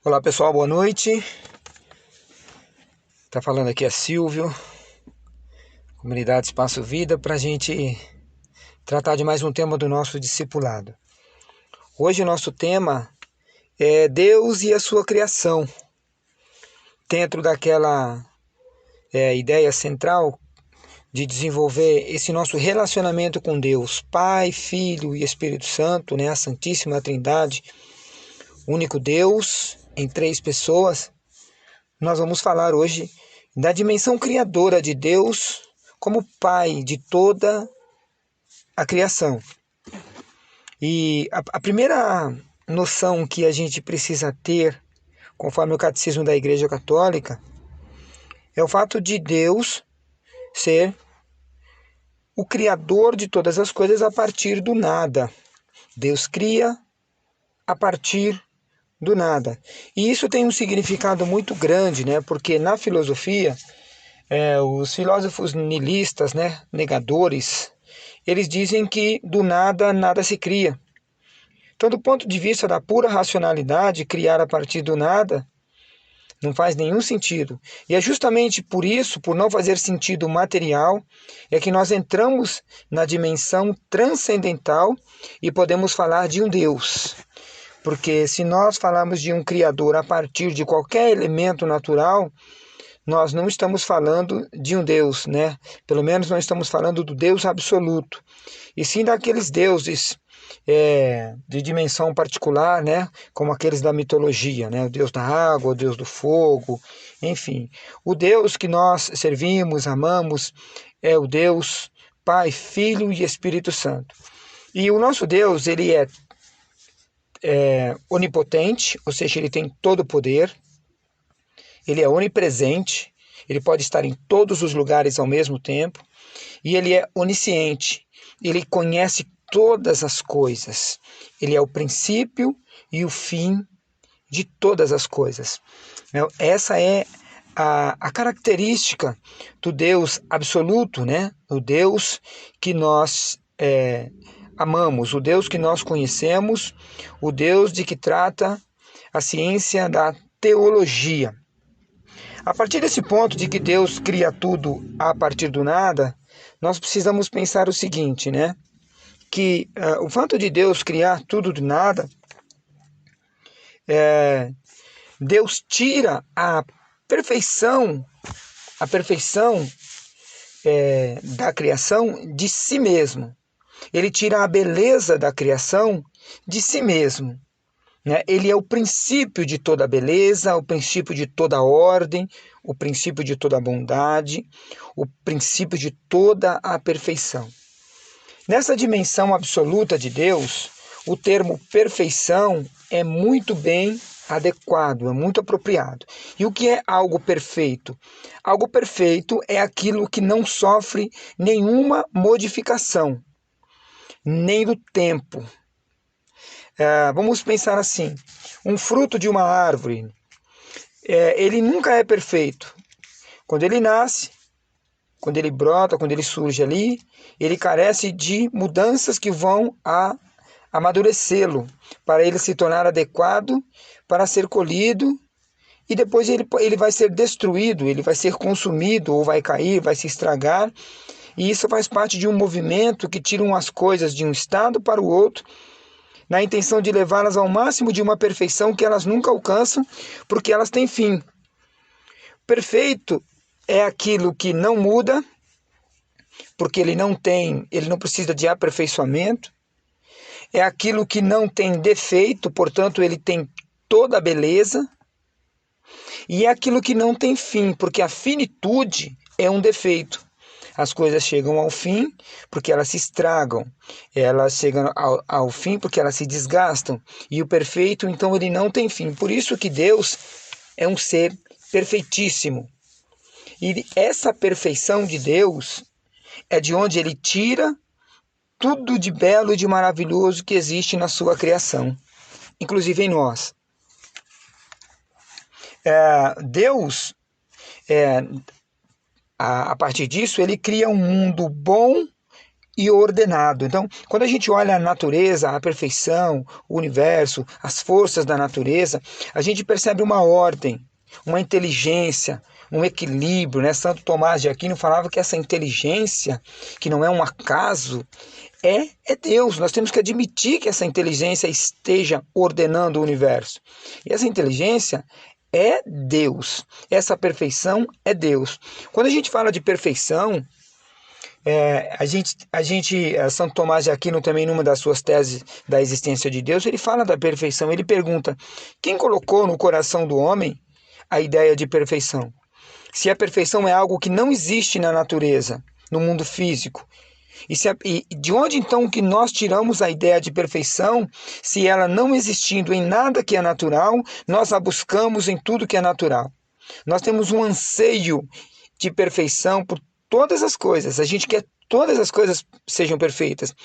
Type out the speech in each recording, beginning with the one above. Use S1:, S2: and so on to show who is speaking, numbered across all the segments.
S1: Olá pessoal, boa noite. Tá falando aqui é Silvio, Comunidade Espaço Vida, para a gente tratar de mais um tema do nosso discipulado. Hoje o nosso tema é Deus e a sua criação, dentro daquela ideia central de desenvolver esse nosso relacionamento com Deus, Pai, Filho e Espírito Santo, né, a Santíssima Trindade, único Deus em três pessoas. Nós vamos falar hoje da dimensão criadora de Deus como Pai de toda a criação. E a primeira noção que a gente precisa ter, conforme o Catecismo da Igreja Católica, é o fato de Deus ser o Criador de todas as coisas a partir do nada. Deus cria a partir do nada. E isso tem um significado muito grande, né? Porque na filosofia, os filósofos nihilistas, né, negadores, eles dizem que do nada, nada se cria. Então, do ponto de vista da pura racionalidade, criar a partir do nada não faz nenhum sentido. E é justamente por isso, por não fazer sentido material, é que nós entramos na dimensão transcendental e podemos falar de um Deus. Porque se nós falarmos de um Criador a partir de qualquer elemento natural, nós não estamos falando de um Deus, né? Pelo menos não estamos falando do Deus absoluto, e sim daqueles deuses de dimensão particular, né? Como aqueles da mitologia, né? O Deus da água, o Deus do fogo, enfim. O Deus que nós servimos, amamos, é o Deus Pai, Filho e Espírito Santo. E o nosso Deus, ele é onipotente, ou seja, ele tem todo o poder. Ele é onipresente, ele pode estar em todos os lugares ao mesmo tempo, e ele é onisciente, ele conhece todas as coisas, ele é o princípio e o fim de todas as coisas. Essa é a característica do Deus absoluto, né? O Deus que nós amamos, o Deus que nós conhecemos, o Deus de que trata a ciência da teologia. A partir desse ponto de que Deus cria tudo a partir do nada, nós precisamos pensar o seguinte, né? Que o fato de Deus criar tudo do nada, Deus tira a perfeição da criação de si mesmo. Ele tira a beleza da criação de si mesmo. Né? Ele é o princípio de toda a beleza, o princípio de toda a ordem, o princípio de toda a bondade, o princípio de toda a perfeição. Nessa dimensão absoluta de Deus, o termo perfeição é muito bem adequado, é muito apropriado. E o que é algo perfeito? Algo perfeito é aquilo que não sofre nenhuma modificação, nem do tempo. Vamos pensar assim, um fruto de uma árvore, ele nunca é perfeito. Quando ele nasce, quando ele brota, quando ele surge ali, ele carece de mudanças que vão amadurecê-lo, para ele se tornar adequado, para ser colhido, e depois ele vai ser destruído, ele vai ser consumido, ou vai cair, vai se estragar, e isso faz parte de um movimento que tira as coisas de um estado para o outro, na intenção de levá-las ao máximo de uma perfeição que elas nunca alcançam, porque elas têm fim. Perfeito é aquilo que não muda, porque ele não precisa de aperfeiçoamento. É aquilo que não tem defeito, portanto ele tem toda a beleza. E é aquilo que não tem fim, porque a finitude é um defeito. As coisas chegam ao fim porque elas se estragam, elas chegam ao fim porque elas se desgastam, e o perfeito, então, ele não tem fim. Por isso que Deus é um ser perfeitíssimo. E essa perfeição de Deus é de onde ele tira tudo de belo e de maravilhoso que existe na sua criação, inclusive em nós. Deus, a partir disso, ele cria um mundo bom e ordenado. Então, quando a gente olha a natureza, a perfeição, o universo, as forças da natureza, a gente percebe uma ordem, uma inteligência, um equilíbrio, né? Santo Tomás de Aquino falava que essa inteligência, que não é um acaso, é Deus. Nós temos que admitir que essa inteligência esteja ordenando o universo. E essa inteligência é Deus. Essa perfeição é Deus. Quando a gente fala de perfeição, Santo Tomás de Aquino também, numa das suas teses da existência de Deus, ele fala da perfeição. Ele pergunta: quem colocou no coração do homem a ideia de perfeição? Se a perfeição é algo que não existe na natureza, no mundo físico, e de onde então que nós tiramos a ideia de perfeição, se ela não existindo em nada que é natural, nós a buscamos em tudo que é natural? Nós temos um anseio de perfeição por todas as coisas, a gente quer todas as coisas sejam perfeitas,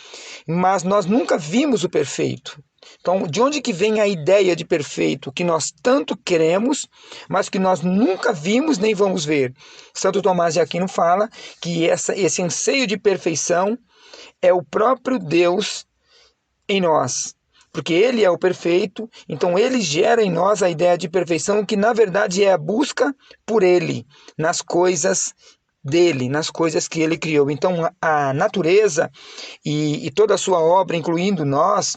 S1: mas nós nunca vimos o perfeito. Então, de onde que vem a ideia de perfeito que nós tanto queremos, mas que nós nunca vimos nem vamos ver? Santo Tomás de Aquino fala que esse anseio de perfeição é o próprio Deus em nós, porque Ele é o perfeito, então Ele gera em nós a ideia de perfeição, que na verdade é a busca por Ele, nas coisas dele, nas coisas que ele criou. Então a natureza e toda a sua obra, incluindo nós,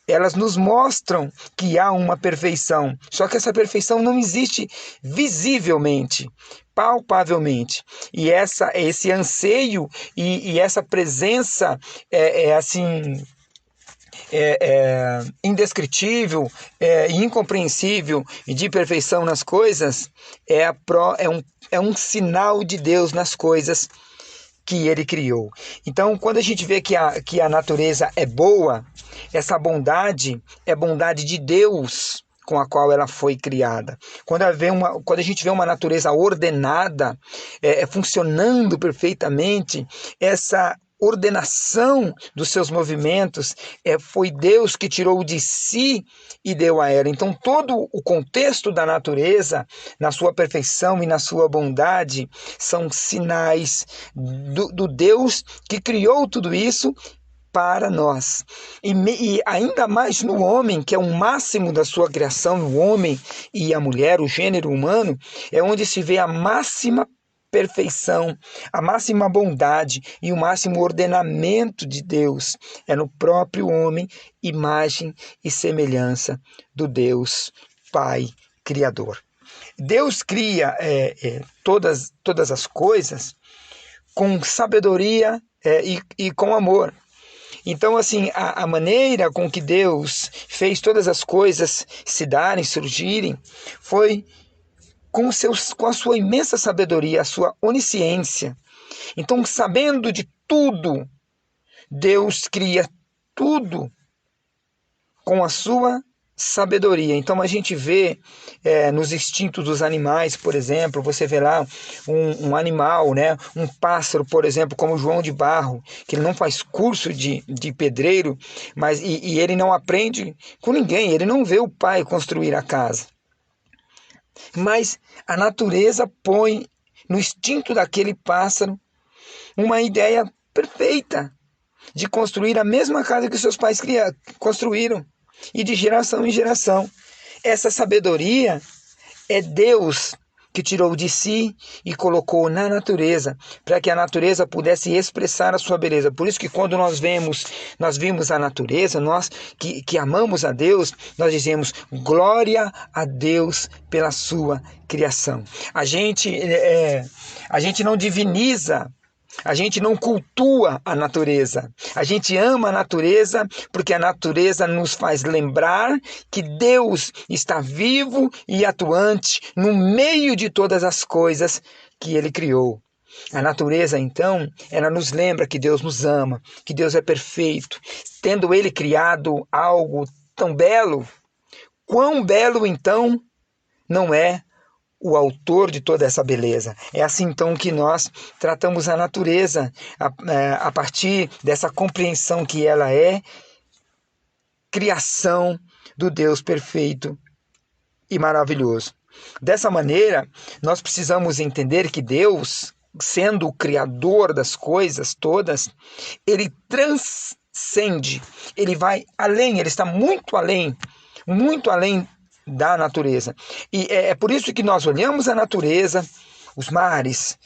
S1: elas nos mostram que há uma perfeição, só que essa perfeição não existe visivelmente, palpavelmente, e esse anseio e essa presença assim indescritível, incompreensível e de perfeição nas coisas, é um sinal de Deus nas coisas que ele criou. Então, quando a gente vê que a natureza é boa, essa bondade é bondade de Deus com a qual ela foi criada. Quando a gente vê uma natureza ordenada, funcionando perfeitamente, essa ordenação dos seus movimentos, foi Deus que tirou de si e deu a ela. Então, todo o contexto da natureza, na sua perfeição e na sua bondade, são sinais do Deus que criou tudo isso para nós. E ainda mais no homem, que é o máximo da sua criação, o homem e a mulher, o gênero humano, é onde se vê a máxima perfeição, a máxima bondade e o máximo ordenamento de Deus. É no próprio homem, imagem e semelhança do Deus Pai Criador. Deus cria todas as coisas com sabedoria e com amor. Então, assim, a maneira com que Deus fez todas as coisas se darem, surgirem, foi com a sua imensa sabedoria, a sua onisciência. Então, sabendo de tudo, Deus cria tudo com a sua sabedoria. Então, a gente vê nos instintos dos animais, por exemplo, você vê lá um animal, né? Um pássaro, por exemplo, como João de Barro, que ele não faz curso de pedreiro, mas e ele não aprende com ninguém, ele não vê o pai construir a casa. Mas a natureza põe no instinto daquele pássaro uma ideia perfeita de construir a mesma casa que seus pais construíram, e de geração em geração. Essa sabedoria é Deus que tirou de si e colocou na natureza, para que a natureza pudesse expressar a sua beleza. Por isso que quando nós vimos a natureza, nós que amamos a Deus, nós dizemos glória a Deus pela sua criação. A gente não diviniza, a gente não cultua a natureza. A gente ama a natureza porque a natureza nos faz lembrar que Deus está vivo e atuante no meio de todas as coisas que Ele criou. A natureza, então, ela nos lembra que Deus nos ama, que Deus é perfeito. Tendo Ele criado algo tão belo, quão belo, então, não é o autor de toda essa beleza. É assim então que nós tratamos a natureza, a partir dessa compreensão que ela é criação do Deus perfeito e maravilhoso. Dessa maneira, nós precisamos entender que Deus sendo o criador das coisas todas, ele transcende, ele vai além, ele está muito além da natureza. E é por isso que nós olhamos a natureza, os mares,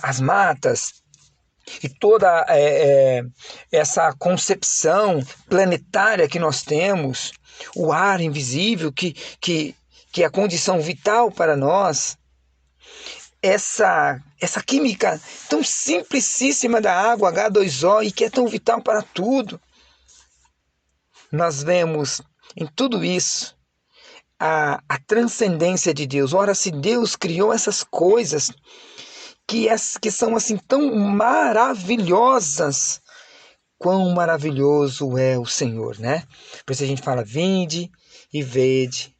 S1: as matas, e toda essa concepção planetária que nós temos, o ar invisível, que é a condição vital para nós, essa química tão simplicíssima da água, H2O, e que é tão vital para tudo. Nós vemos em tudo isso a transcendência de Deus. Ora, se Deus criou essas coisas que são assim tão maravilhosas, quão maravilhoso é o Senhor, né? Por isso a gente fala, vinde e vede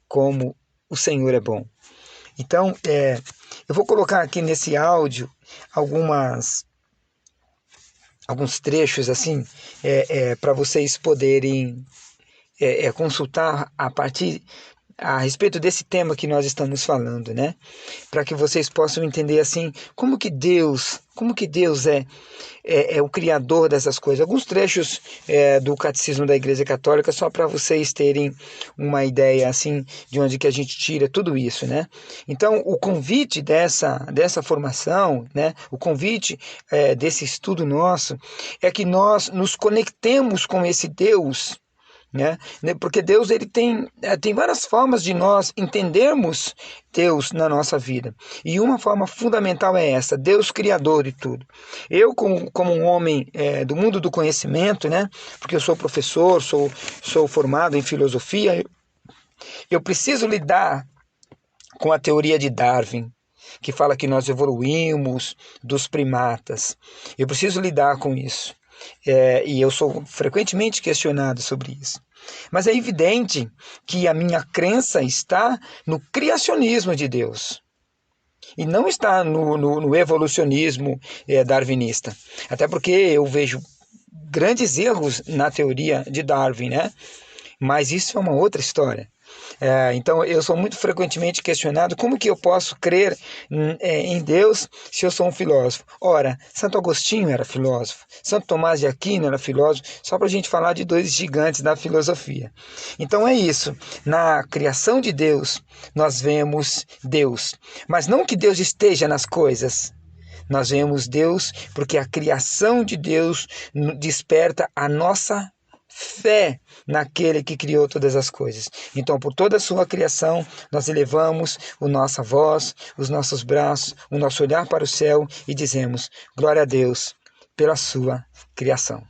S1: como o Senhor é bom. Então, eu vou colocar aqui nesse áudio alguns trechos assim, para vocês poderem consultar a respeito desse tema que nós estamos falando, né? Para que vocês possam entender assim como que Deus é o criador dessas coisas. Alguns trechos do Catecismo da Igreja Católica, só para vocês terem uma ideia assim de onde que a gente tira tudo isso, né? Então, o convite dessa formação, né? O convite desse estudo nosso é que nós nos conectemos com esse Deus, né? Porque Deus ele tem várias formas de nós entendermos Deus na nossa vida. E uma forma fundamental é essa, Deus criador de tudo. Eu, como um homem do mundo do conhecimento, né? Porque eu sou professor, sou formado em filosofia, eu preciso lidar com a teoria de Darwin, que fala que nós evoluímos dos primatas. Eu preciso lidar com isso. E eu sou frequentemente questionado sobre isso. Mas é evidente que a minha crença está no criacionismo de Deus e não está no evolucionismo darwinista. Até porque eu vejo grandes erros na teoria de Darwin, né? Mas isso é uma outra história. Então eu sou muito frequentemente questionado como que eu posso crer em Deus se eu sou um filósofo. Ora, Santo Agostinho era filósofo, Santo Tomás de Aquino era filósofo, só para a gente falar de dois gigantes da filosofia. Então é isso, na criação de Deus nós vemos Deus, mas não que Deus esteja nas coisas. Nós vemos Deus porque a criação de Deus desperta a nossa fé naquele que criou todas as coisas. Então, por toda a sua criação, nós elevamos a nossa voz, os nossos braços, o nosso olhar para o céu e dizemos: glória a Deus pela sua criação.